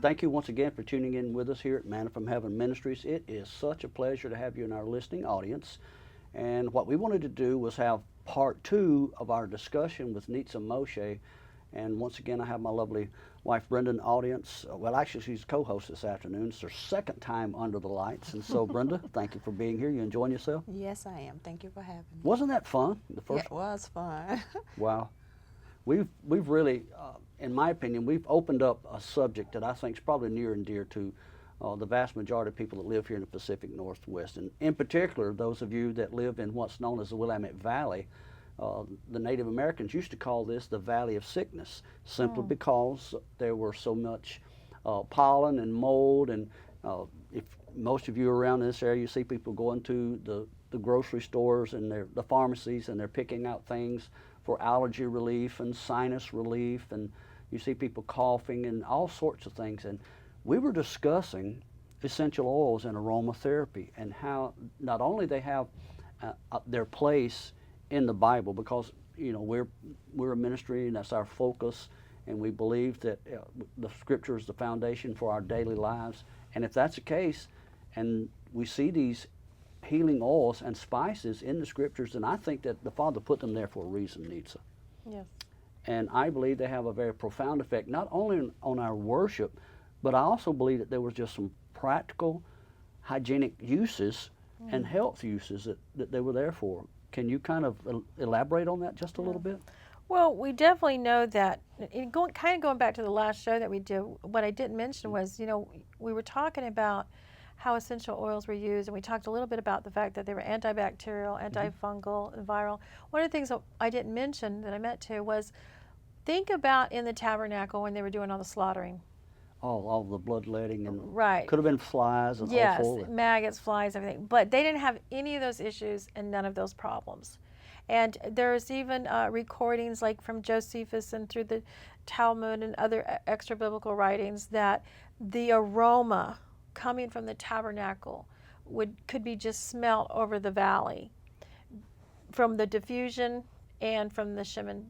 Thank you once again for tuning in with us here at Manna from Heaven Ministries. It is such a pleasure to have you in our listening audience. And what we wanted to do was have part 2 of our discussion with Nitza Moshe. And once again, I have my lovely wife Brenda in the audience. Well, actually, she's co-host this afternoon. It's her second time under the lights. And so, Brenda, thank you for being here. You enjoying yourself? Yes, I am. Thank you for having me. Wasn't that fun? Yeah, it was fun. Wow. We've really, in my opinion, we've opened up a subject that I think is probably near and dear to the vast majority of people that live here in the Pacific Northwest. And in particular, those of you that live in what's known as the Willamette Valley. The Native Americans used to call this the Valley of Sickness, simply because there were so much pollen and mold. And if most of you are around this area, you see people going to the grocery stores and the pharmacies, and they're picking out things for allergy relief and sinus relief, and you see people coughing and all sorts of things. And we were discussing essential oils and aromatherapy and how not only they have their place in the Bible, because we're a ministry and that's our focus, and we believe that the Scripture is the foundation for our daily lives. And if that's the case, and we see these healing oils and spices in the Scriptures, and I think that the Father put them there for a reason, Nitza. Yes. And I believe they have a very profound effect, not only on our worship, but I also believe that there was just some practical, hygienic uses and health uses that they were there for. Can you kind of elaborate on that just a little bit? Well, we definitely know that, kind of going back to the last show that we did, what I didn't mention was, we were talking about how essential oils were used, and we talked a little bit about the fact that they were antibacterial, antifungal, and viral. One of the things that I didn't mention that I meant to was, think about in the tabernacle when they were doing all the slaughtering. All the bloodletting and right. Could have been flies and yes, awful. maggots, flies, everything. But they didn't have any of those issues and none of those problems. And there's even recordings like from Josephus and through the Talmud and other extra biblical writings that the aroma coming from the tabernacle could be just smelt over the valley from the diffusion and from the Shemin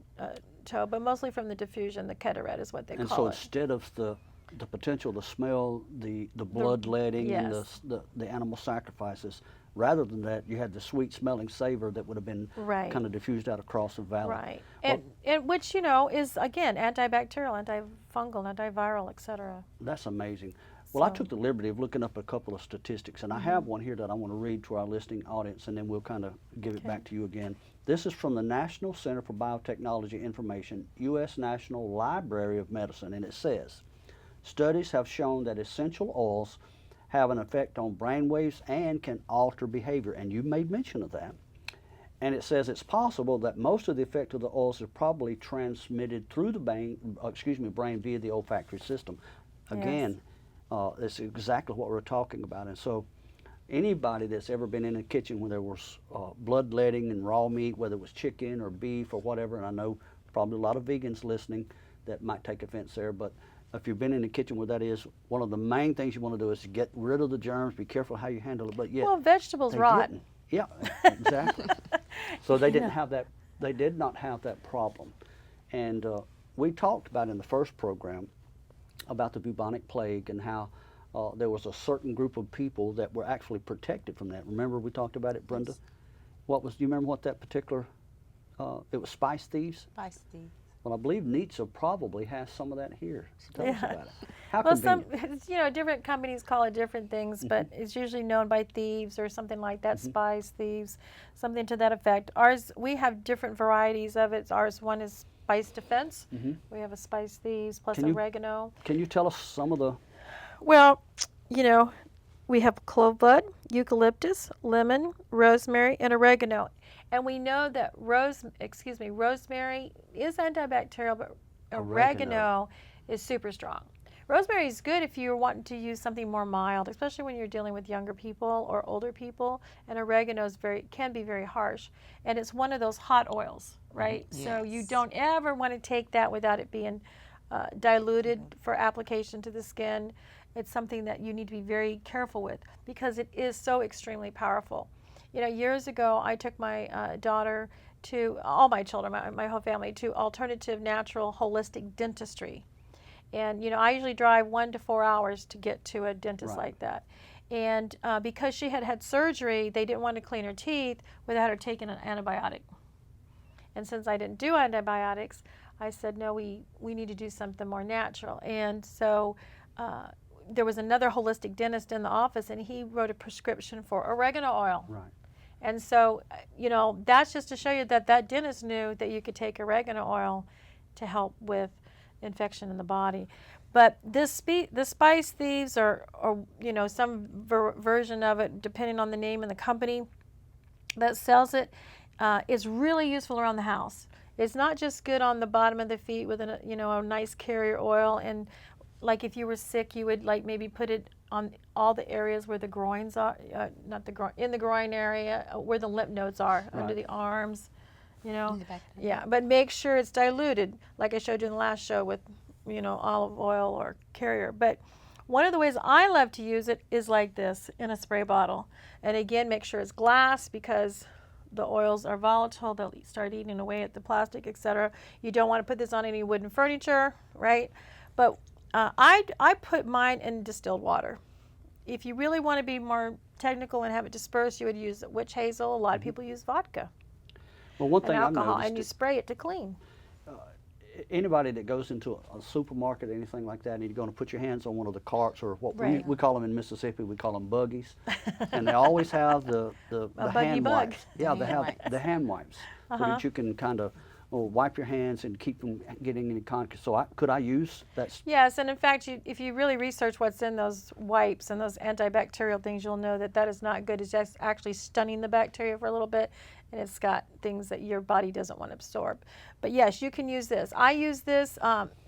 Tov, but mostly from the diffusion. The Keteret is what they call it. And so instead of the potential to smell the bloodletting yes. and the animal sacrifices, rather than that, you had the sweet smelling savor that would have been right. kind of diffused out across the valley. Right. And which, is, again, antibacterial, antifungal, antiviral, etc. That's amazing. Well, I took the liberty of looking up a couple of statistics, and I have one here that I want to read to our listening audience, and then we'll kind of give it back to you again. This is from the National Center for Biotechnology Information, U.S. National Library of Medicine, and it says, studies have shown that essential oils have an effect on brain waves and can alter behavior, and you made mention of that. And it says it's possible that most of the effect of the oils is probably transmitted through the brain via the olfactory system. Again, that's exactly what we're talking about. And so anybody that's ever been in a kitchen where there was bloodletting and raw meat, whether it was chicken or beef or whatever, and I know probably a lot of vegans listening that might take offense there, but if you've been in the kitchen where that is, one of the main things you want to do is to get rid of the germs, be careful how you handle it, but yet well, vegetables rot. Yeah, exactly. So they didn't have that, they did not have that problem. And we talked about in the first program about the bubonic plague and how there was a certain group of people that were actually protected from that. Remember we talked about it, Brenda? Yes. Do you remember what that particular, it was spice thieves? Spice thieves. Well, I believe Nitza probably has some of that here. So tell us about it. How well, convenient. different companies call it different things, but it's usually known by thieves or something like that, spice thieves, something to that effect. Ours, we have different varieties of it. One is spice defense. We have a spice thieves plus oregano. Can you tell us some of the? Well, we have clove bud, eucalyptus, lemon, rosemary, and oregano. And we know that rosemary is antibacterial, but oregano is super strong. Rosemary is good if you're wanting to use something more mild, especially when you're dealing with younger people or older people. And oregano can be very harsh. And it's one of those hot oils, right? Yes. So you don't ever want to take that without it being diluted for application to the skin. It's something that you need to be very careful with because it is so extremely powerful. Years ago, I took my daughter to, all my children, my whole family, to alternative, natural, holistic dentistry. And, I usually drive 1 to 4 hours to get to a dentist Right. like that. And because she had had surgery, they didn't want to clean her teeth without her taking an antibiotic. And since I didn't do antibiotics, I said, no, we need to do something more natural. And so there was another holistic dentist in the office, and he wrote a prescription for oregano oil. Right. And so, that's just to show you that that dentist knew that you could take oregano oil to help with infection in the body. But the Spice Thieves, or some version of it, depending on the name and the company that sells it, is really useful around the house. It's not just good on the bottom of the feet with a nice carrier oil, and like if you were sick, you would like maybe put it on all the areas where the groins are, not the groin, in the groin area, where the lymph nodes are, Right. under the arms, In the back of the Yeah, but make sure it's diluted, like I showed you in the last show with, olive oil or carrier. But one of the ways I love to use it is like this, in a spray bottle. And again, make sure it's glass, because the oils are volatile. They'll start eating away at the plastic, etc. You don't want to put this on any wooden furniture, right? But I put mine in distilled water. If you really want to be more technical and have it dispersed, you would use witch hazel. A lot of people use vodka Well, one and thing I've alcohol, noticed, and you spray it to clean. anybody that goes into a supermarket or anything like that, and you're going to put your hands on one of the carts, or what Right. we call them in Mississippi, we call them buggies, and they always have the buggy hand bug. wipes. Yeah, they Hand have wipes. the hand wipes, so Uh-huh. that you can kind of wipe your hands and keep them getting any contact. So could I use that? Yes, and in fact, if you really research what's in those wipes and those antibacterial things, you'll know that that is not good. It's just actually stunning the bacteria for a little bit, and it's got things that your body doesn't want to absorb. But yes, you can use this. I use this.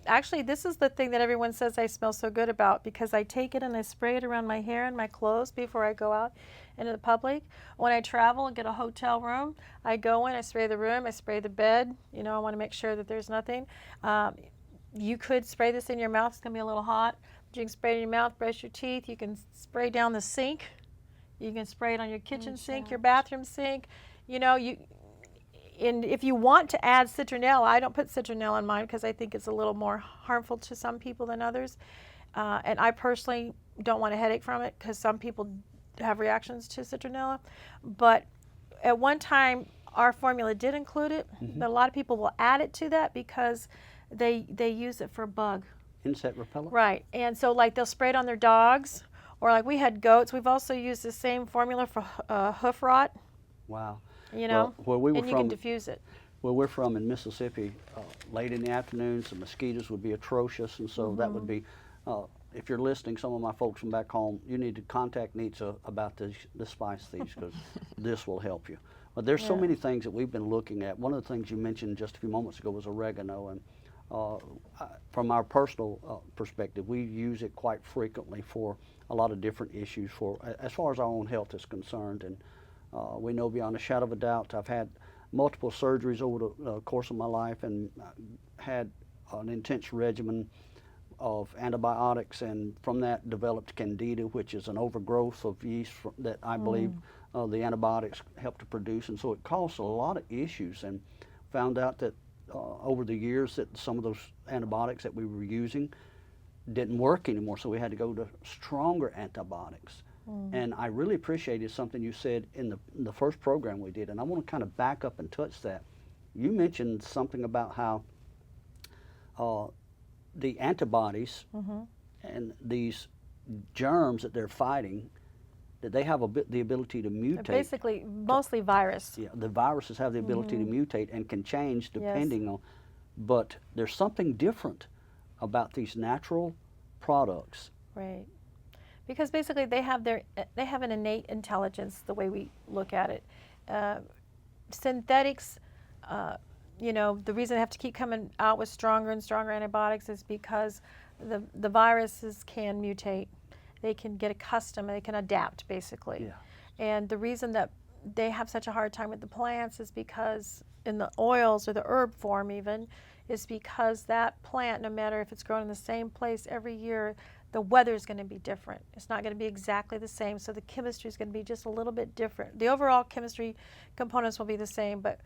Actually, this is the thing that everyone says I smell so good about, because I take it and I spray it around my hair and my clothes before I go out into the public. When I travel and get a hotel room, I go in, I spray the room, I spray the bed. I want to make sure that there's nothing. You could spray this in your mouth. It's going to be a little hot. You can spray it in your mouth, brush your teeth. You can spray down the sink. You can spray it on your kitchen sink, your bathroom sink. And if you want to add citronella, I don't put citronella on mine because I think it's a little more harmful to some people than others. And I personally don't want a headache from it, because some people have reactions to citronella. But at one time, our formula did include it, but a lot of people will add it to that because they use it for bug. Insect repellent? Right. And so like they'll spray it on their dogs, or like we had goats. We've also used the same formula for hoof rot, Wow. Well, where we were and you from, can diffuse it. where we're from in Mississippi, late in the afternoons, the mosquitoes would be atrocious, and so that would be, if you're listening, some of my folks from back home, you need to contact Nitza about the Spice Thieves, because this will help you. But there's so Yeah. many things that we've been looking at. One of the things you mentioned just a few moments ago was oregano, and from our personal perspective, we use it quite frequently for a lot of different issues as far as our own health is concerned. And we know beyond a shadow of a doubt, I've had multiple surgeries over the course of my life, and had an intense regimen of antibiotics, and from that developed candida, which is an overgrowth of yeast that I believe the antibiotics help to produce. And so it caused a lot of issues, and found out that over the years that some of those antibiotics that we were using didn't work anymore, so we had to go to stronger antibiotics. And I really appreciated something you said in the first program we did, and I want to kind of back up and touch that. You mentioned something about how the antibodies and these germs that they're fighting, that they have the ability to mutate. Basically, mostly virus. Yeah, the viruses have the ability to mutate and can change depending on, but there's something different about these natural products. Right. Because basically they have an innate intelligence, the way we look at it. Synthetics, the reason they have to keep coming out with stronger and stronger antibiotics is because the viruses can mutate. They can get accustomed, they can adapt, basically. Yeah. And the reason that they have such a hard time with the plants is because in the oils, or the herb form even, is because that plant, no matter if it's grown in the same place every year, the weather is going to be different. It's not going to be exactly the same, so the chemistry is going to be just a little bit different. The overall chemistry components will be the same, but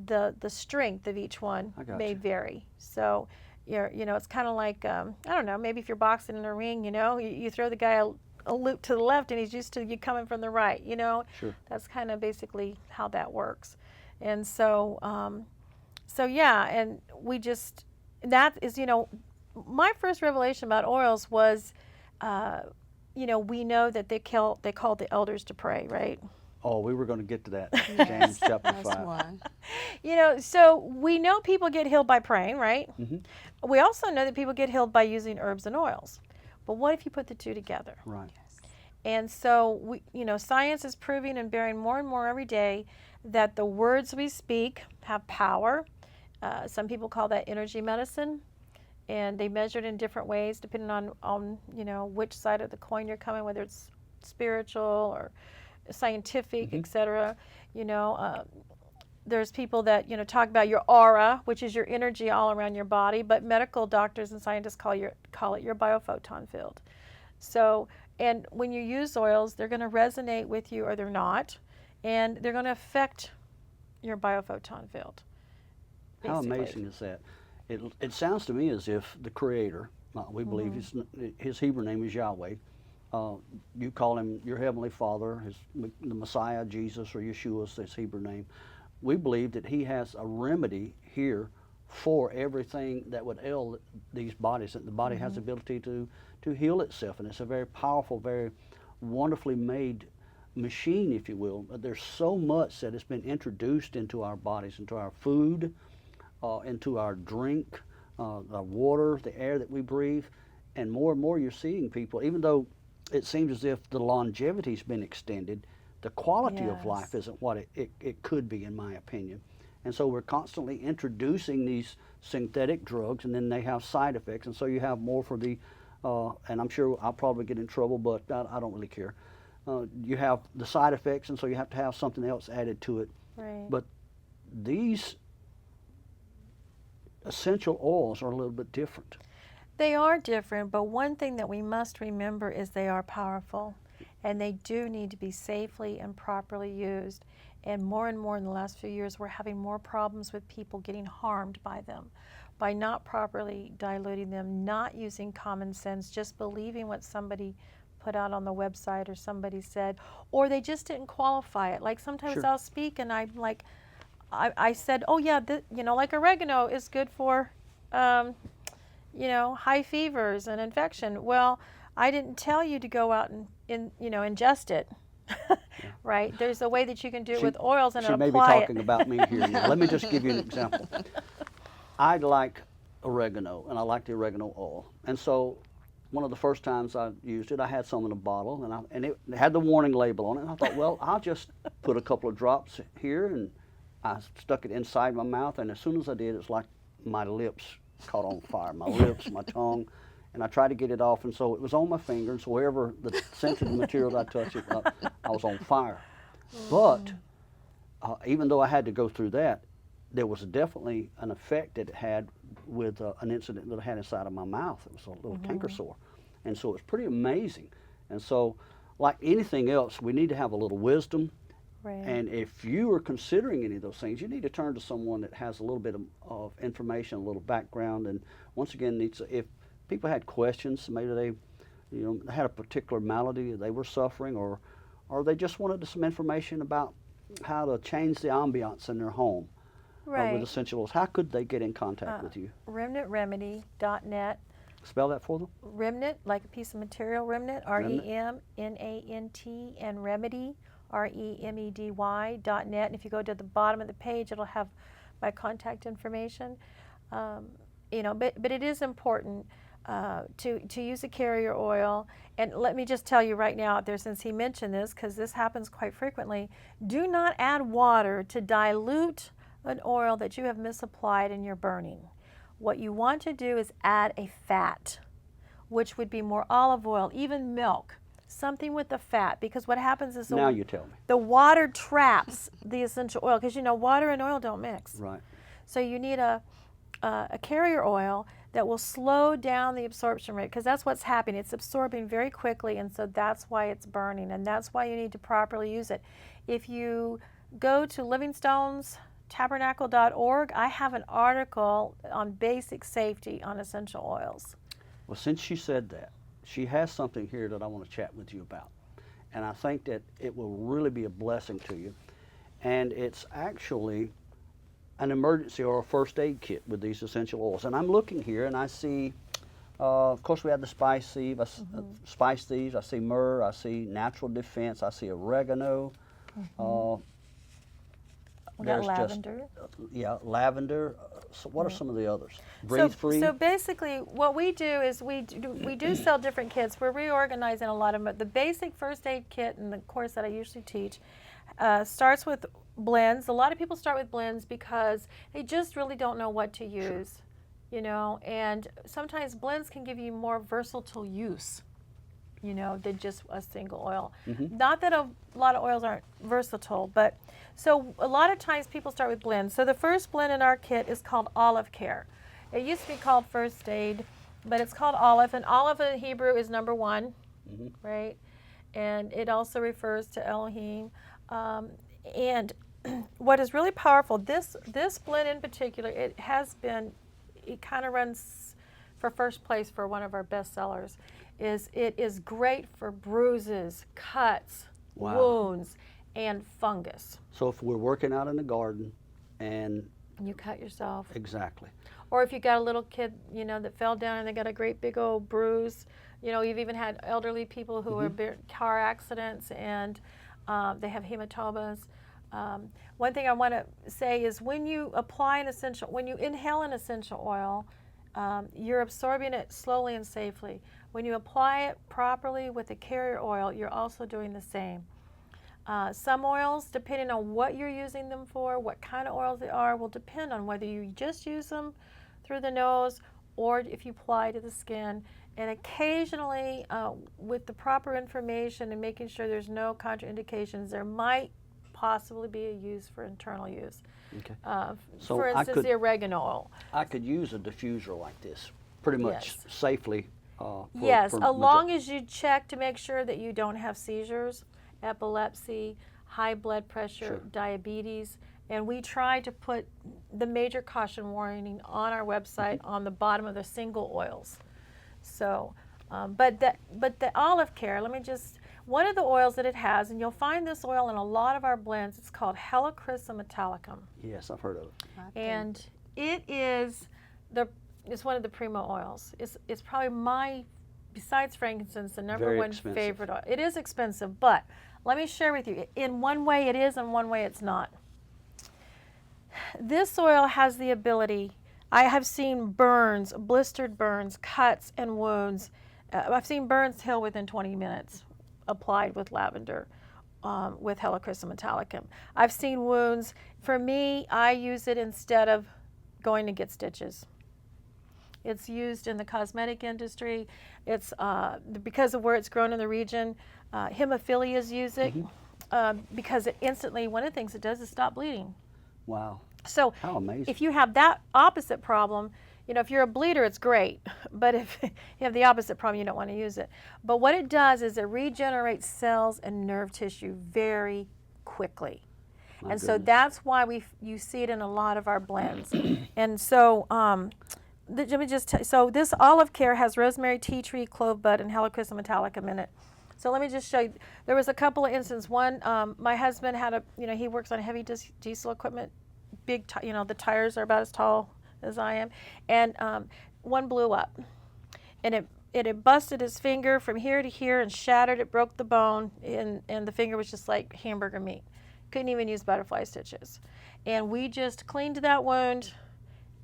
the strength of each one may vary. So it's kind of like, I don't know, maybe if you're boxing in a ring, you throw the guy a loop to the left and he's used to you coming from the right, Sure. That's kind of basically how that works. And so, yeah, and that is, my first revelation about oils was, we know that they called the elders to pray, right? Oh, we were going to get to that. Yes, James chapter that's 5. one. So we know people get healed by praying, right? Mhm. We also know that people get healed by using herbs and oils. But what if you put the two together? Right. And so science is proving and bearing more and more every day that the words we speak have power. Some people call that energy medicine, and they measure it in different ways depending on which side of the coin you're coming, whether it's spiritual or scientific, etc. There's people that talk about your aura, which is your energy all around your body, but medical doctors and scientists call it your biophoton field. So, and when you use oils, they're going to resonate with you or they're not, and they're going to affect your biophoton field. How basically. amazing is that? It sounds to me as if the Creator, we believe his Hebrew name is Yahweh. You call him your Heavenly Father, the Messiah, Jesus, or Yeshua is his Hebrew name. We believe that he has a remedy here for everything that would ail these bodies, that the body has the ability to heal itself. And it's a very powerful, very wonderfully made machine, if you will. But there's so much that has been introduced into our bodies, into our food, into our drink, the water, the air that we breathe. And more you're seeing people, even though it seems as if the longevity's been extended, the quality of life isn't what it could be, in my opinion. And so we're constantly introducing these synthetic drugs, and then they have side effects. And so you have more for the, and I'm sure I'll probably get in trouble, but I don't really care. You have the side effects, and so you have to have something else added to it. Right. But these essential oils are a little bit different. They are different, but one thing that we must remember is they are powerful, and they do need to be safely and properly used. And more in the last few years, we're having more problems with people getting harmed by them, by not properly diluting them, not using common sense, just believing what somebody put out on the website or somebody said, or they just didn't qualify it. Like sometimes I'll speak and I'm like, I said, oh yeah, like oregano is good for, high fevers and infection. Well, I didn't tell you to go out and ingest it. Right? There's a way that you can do it with oils and she apply may be talking about me here now. Let me just give you an example. I like oregano, and I like the oregano oil. And so one of the first times I used it, I had some in a bottle, and it had the warning label on it. And I thought, well, I'll just put a couple of drops here, and I stuck it inside my mouth. And as soon as I did, it's like my lips caught on fire, my lips, my tongue. And I tried to get it off, and so it was on my finger, and so wherever the sensitive materials I touched, I was on fire. But even though I had to go through that, there was definitely an effect that it had with an incident that I had inside of my mouth. It was a little canker sore. And so it's pretty amazing. And so, like anything else, we need to have a little wisdom. Right. And if you are considering any of those things, you need to turn to someone that has a little bit of information, a little background. And once again, if people had questions, maybe they had a particular malady they were suffering, or they just wanted some information about how to change the ambiance in their home with essential oils. How could they get in contact with you? RemnantRemedy.net. Spell that for them. Remnant, like a piece of material, remnant, REMNANT, and remedy, REMEDY.net. And if you go to the bottom of the page, it'll have my contact information. But it is important to use a carrier oil. And let me just tell you right now out there, since he mentioned this, because this happens quite frequently, do not add water to dilute an oil that you have misapplied in your burning. What you want to do is add a fat, which would be more olive oil, even milk, something with the fat, because what happens is Now you tell me. the water traps the essential oil, because water and oil don't mix. Right. So you need a carrier oil that will slow down the absorption rate, because that's what's happening. It's absorbing very quickly, and so that's why it's burning, and that's why you need to properly use it. If you go to Livingstone's tabernacle.org, I have an article on basic safety on essential oils. Well, since she said that, she has something here that I want to chat with you about. And I think that it will really be a blessing to you. And it's actually an emergency or a first aid kit with these essential oils. And I'm looking here and I see, of course, we have the spice thieves. I see myrrh, I see natural defense, I see oregano. We got There's lavender. Lavender. So what are some of the others? Breathe free. So basically, what we do is we do sell different kits. We're reorganizing a lot of them. But the basic first aid kit in the course that I usually teach starts with blends. A lot of people start with blends because they just really don't know what to use, you know. And sometimes blends can give you more versatile use, you know, than just a single oil. Not that a lot of oils aren't versatile, but so a lot of times people start with blends. So the first blend in our kit is called Olive Care. It used to be called First Aid, but it's called Olive, and Olive in Hebrew is number one, right? And it also refers to Elohim. And what is really powerful, this blend in particular, it kind of runs for first place for one of our best sellers. It is great for bruises, cuts, wounds, and fungus. So if we're working out in the garden and you cut yourself. Exactly. Or if you got a little kid, you know, that fell down and they got a great big old bruise. You know, you've even had elderly people who are car accidents and they have hematomas. One thing I want to say is when you inhale an essential oil, you're absorbing it slowly and safely. When you apply it properly with a carrier oil, you're also doing the same. Some oils, depending on what you're using them for, what kind of oils they are, will depend on whether you just use them through the nose or if you apply to the skin. And occasionally, with the proper information and making sure there's no contraindications, there might possibly be a use for internal use. Okay. So for instance, the oregano oil. I could use a diffuser like this pretty much safely. Yes, as long as you check to make sure that you don't have seizures, epilepsy, high blood pressure, diabetes, and we try to put the major caution warning on our website on the bottom of the single oils. So, but the Olive Care, one of the oils that it has, and you'll find this oil in a lot of our blends, it's called Helichrysum metallicum. Yes, I've heard of it. And it's one of the primo oils. It's probably besides frankincense, the number one favorite oil. It is expensive, but let me share with you. In one way it is, and one way it's not. This oil has the ability, I have seen burns, blistered burns, cuts, and wounds. I've seen burns heal within 20 minutes applied with lavender, with Helichrysum metallicum. I've seen wounds. For me, I use it instead of going to get stitches. It's used in the cosmetic industry. It's because of where it's grown in the region. Hemophilias use it because it instantly, one of the things it does is stop bleeding. Wow. So how amazing. If you have that opposite problem, you know, if you're a bleeder, it's great. But if you have the opposite problem, you don't want to use it. But what it does is it regenerates cells and nerve tissue very quickly. So that's why you see it in a lot of our blends. And so let me just so this Olive Care has rosemary, tea tree, clove bud, and Helichrysum metallicum in it. So let me just show you. There was a couple of instances. One, my husband had he works on heavy diesel equipment, big, the tires are about as tall as I am, and one blew up, and it busted his finger from here to here and shattered. It broke the bone, and the finger was just like hamburger meat. Couldn't even use butterfly stitches, and we just cleaned that wound.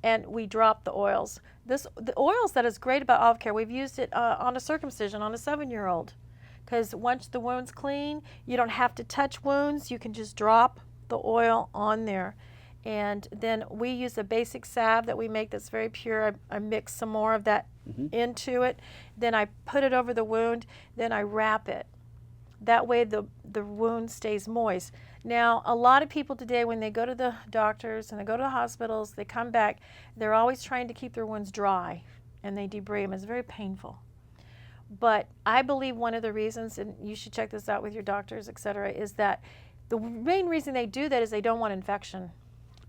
And we dropped the oils. The oils that is great about Olive Care, we've used it on a circumcision on a 7-year-old. Because once the wound's clean, you don't have to touch wounds. You can just drop the oil on there. And then we use a basic salve that we make that's very pure. I mix some more of that into it. Then I put it over the wound. Then I wrap it. That way the wound stays moist. Now, a lot of people today, when they go to the doctors and they go to the hospitals, they come back, they're always trying to keep their wounds dry, and they debride them. It's very painful. But I believe one of the reasons, and you should check this out with your doctors, et cetera, is that the main reason they do that is they don't want infection.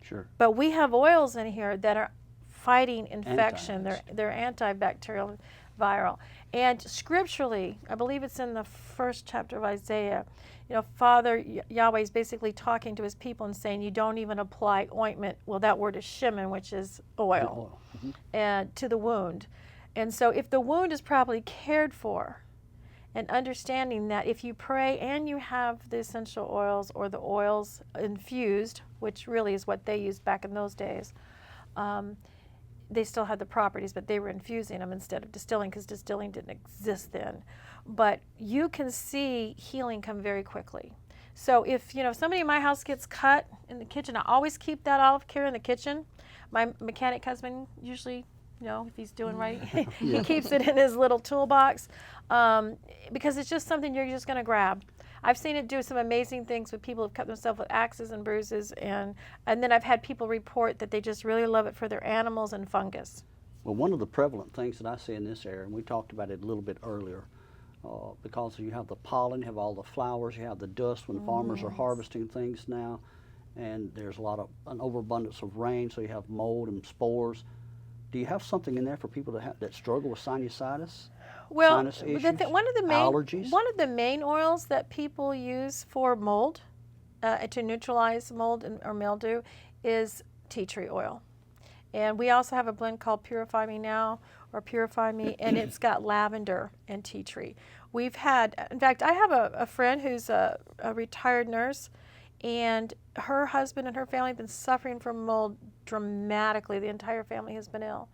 Sure. But we have oils in here that are fighting infection. Anti-X. They're antibacterial, viral. And scripturally, I believe it's in the first chapter of Isaiah, you know, Father Yahweh is basically talking to his people and saying, you don't even apply ointment. Well, that word is shemen, which is oil, and to the wound. And so if the wound is properly cared for, and understanding that if you pray and you have the essential oils or the oils infused, which really is what they used back in those days, they still had the properties, but they were infusing them instead of distilling, because distilling didn't exist then. But you can see healing come very quickly. So if, you know, somebody in my house gets cut in the kitchen, I always keep that olive care in the kitchen. My mechanic husband usually, you know, if he's doing right, he keeps it in his little toolbox, because it's just something you're just going to grab. I've seen it do some amazing things with people who've cut themselves with axes and bruises, and then I've had people report that they just really love it for their animals and fungus. Well, one of the prevalent things that I see in this area, and we talked about it a little bit earlier, because you have the pollen, you have all the flowers, you have the dust when farmers are harvesting things now, and there's an overabundance of rain, so you have mold and spores. Do you have something in there for people that struggle with sinusitis? Well, sinus issues, one of the main oils that people use for mold, to neutralize mold or mildew, is tea tree oil. And we also have a blend called Purify Me Now or Purify Me, and it's got lavender and tea tree. We've had, in fact, I have a friend who's a retired nurse, and her husband and her family have been suffering from mold dramatically. The entire family has been ill.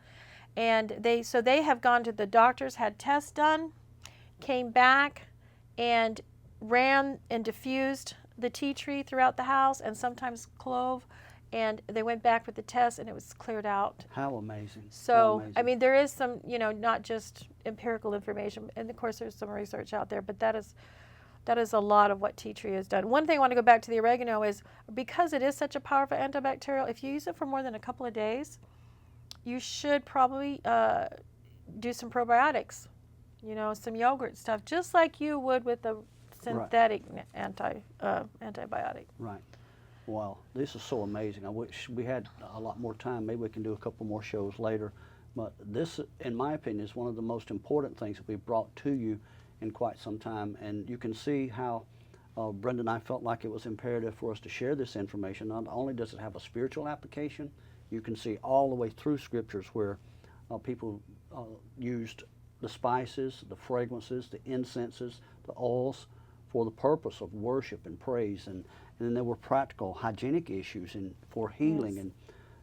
And they have gone to the doctors, had tests done, came back, and ran and diffused the tea tree throughout the house, and sometimes clove. And they went back with the test, and it was cleared out. How amazing. So, How amazing. I mean, there is some, you know, not just empirical information, and of course there's some research out there, but that is a lot of what tea tree has done. One thing I want to go back to the oregano is, because it is such a powerful antibacterial, if you use it for more than a couple of days, you should probably do some probiotics, you know, some yogurt stuff, just like you would with a synthetic antibiotic. Right. Wow, this is so amazing. I wish we had a lot more time. Maybe we can do a couple more shows later. But this, in my opinion, is one of the most important things that we've brought to you in quite some time. And you can see how Brenda and I felt like it was imperative for us to share this information. Not only does it have a spiritual application, you can see all the way through scriptures where people used the spices, the fragrances, the incenses, the oils for the purpose of worship and praise. And then there were practical hygienic issues and for healing. Yes.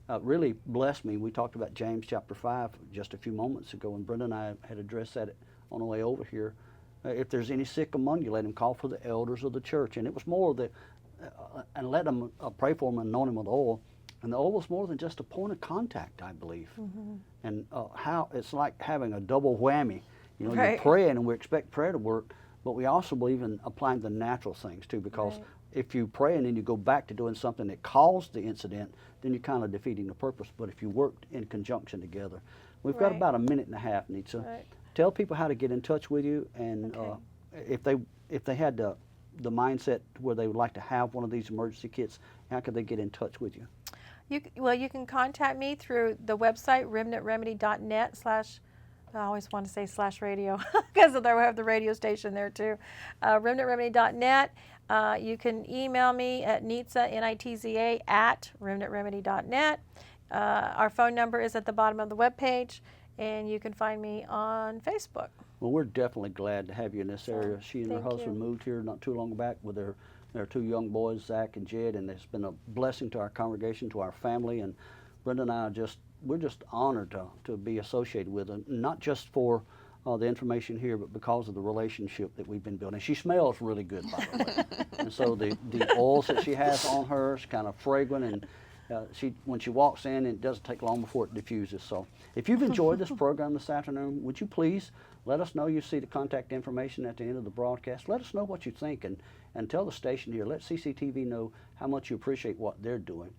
And really blessed me. We talked about James chapter 5 just a few moments ago, and Brenda and I had addressed that on the way over here. If there's any sick among you, let him call for the elders of the church. And it was more and let them pray for him and anoint him with oil. And the oil was more than just a point of contact, I believe. And how it's like having a double whammy. You know, Right. you're praying, and we expect prayer to work, but we also believe in applying the natural things too, because Right. if you pray and then you go back to doing something that caused the incident, then you're kind of defeating the purpose. But if you worked in conjunction together, we've got Right. about a minute and a half, Nitza. Right. Tell people how to get in touch with you, and Okay. if they had the mindset where they would like to have one of these emergency kits, how could they get in touch with you? You can contact me through the website, remnantremedy.net / I always want to say /radio because we have the radio station there too. Remnantremedy.net. You can email me at Nitza, Nitza, at remnantremedy.net. Our phone number is at the bottom of the webpage, and you can find me on Facebook. Well, we're definitely glad to have you in this area. She and her Thank husband you. moved here not too long back with their two young boys, Zach and Jed, and it's been a blessing to our congregation, to our family. And Brenda and I we're just honored to be associated with them, not just for the information here, but because of the relationship that we've been building. She smells really good, by the way. And so the oils that she has on her is kind of fragrant, and when she walks in, it doesn't take long before it diffuses. So if you've enjoyed this program this afternoon, would you please let us know? You see the contact information at the end of the broadcast. Let us know what you think, and tell the station here, let CCTV know how much you appreciate what they're doing.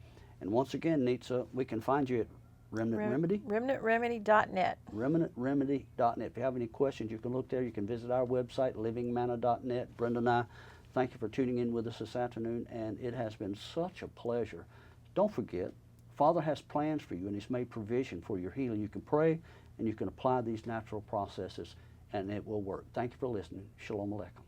And once again, Nitza, we can find you at Remnant Remedy? Remnantremedy.net. Remnantremedy.net. If you have any questions, you can look there. You can visit our website, livingmanna.net. Brenda and I, thank you for tuning in with us this afternoon, and it has been such a pleasure don't forget, Father has plans for you, and He's made provision for your healing. You can pray, and you can apply these natural processes, and it will work. Thank you for listening. Shalom Aleichem.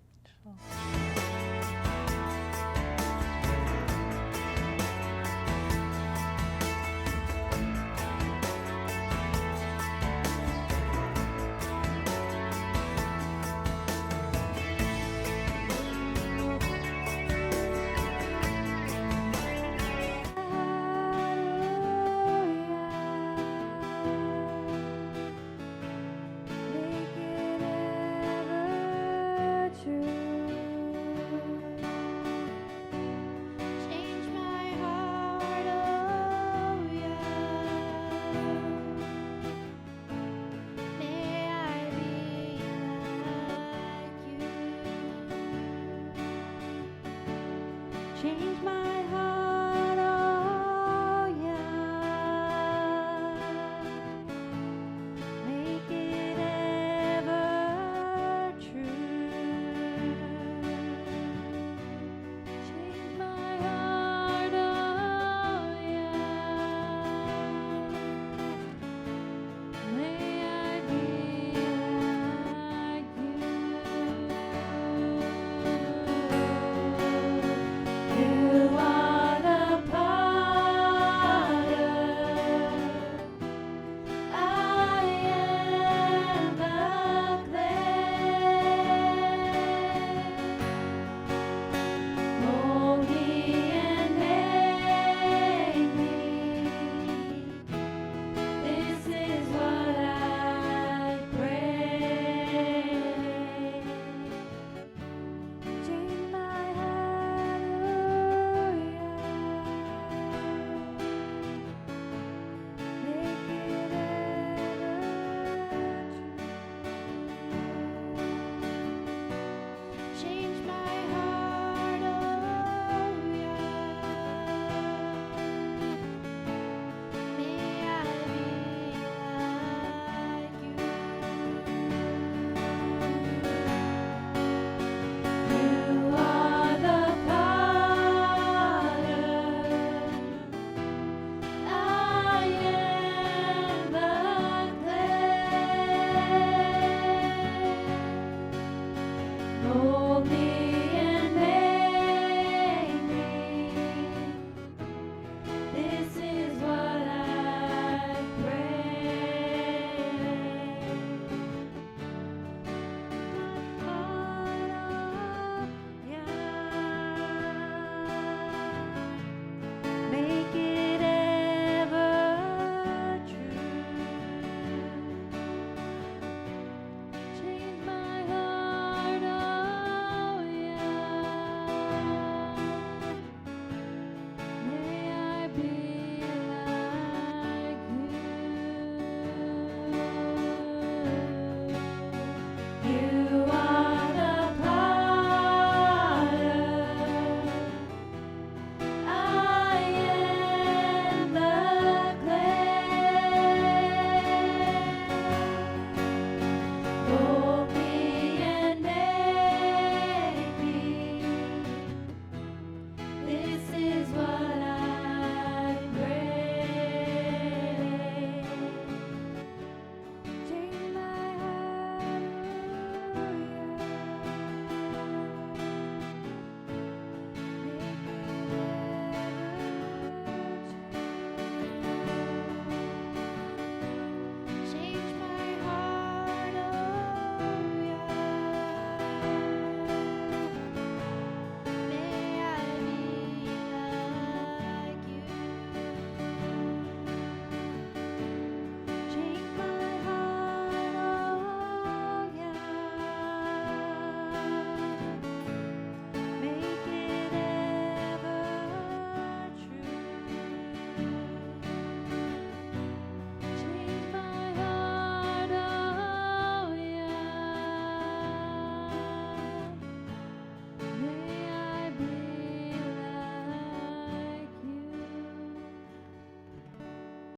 Change my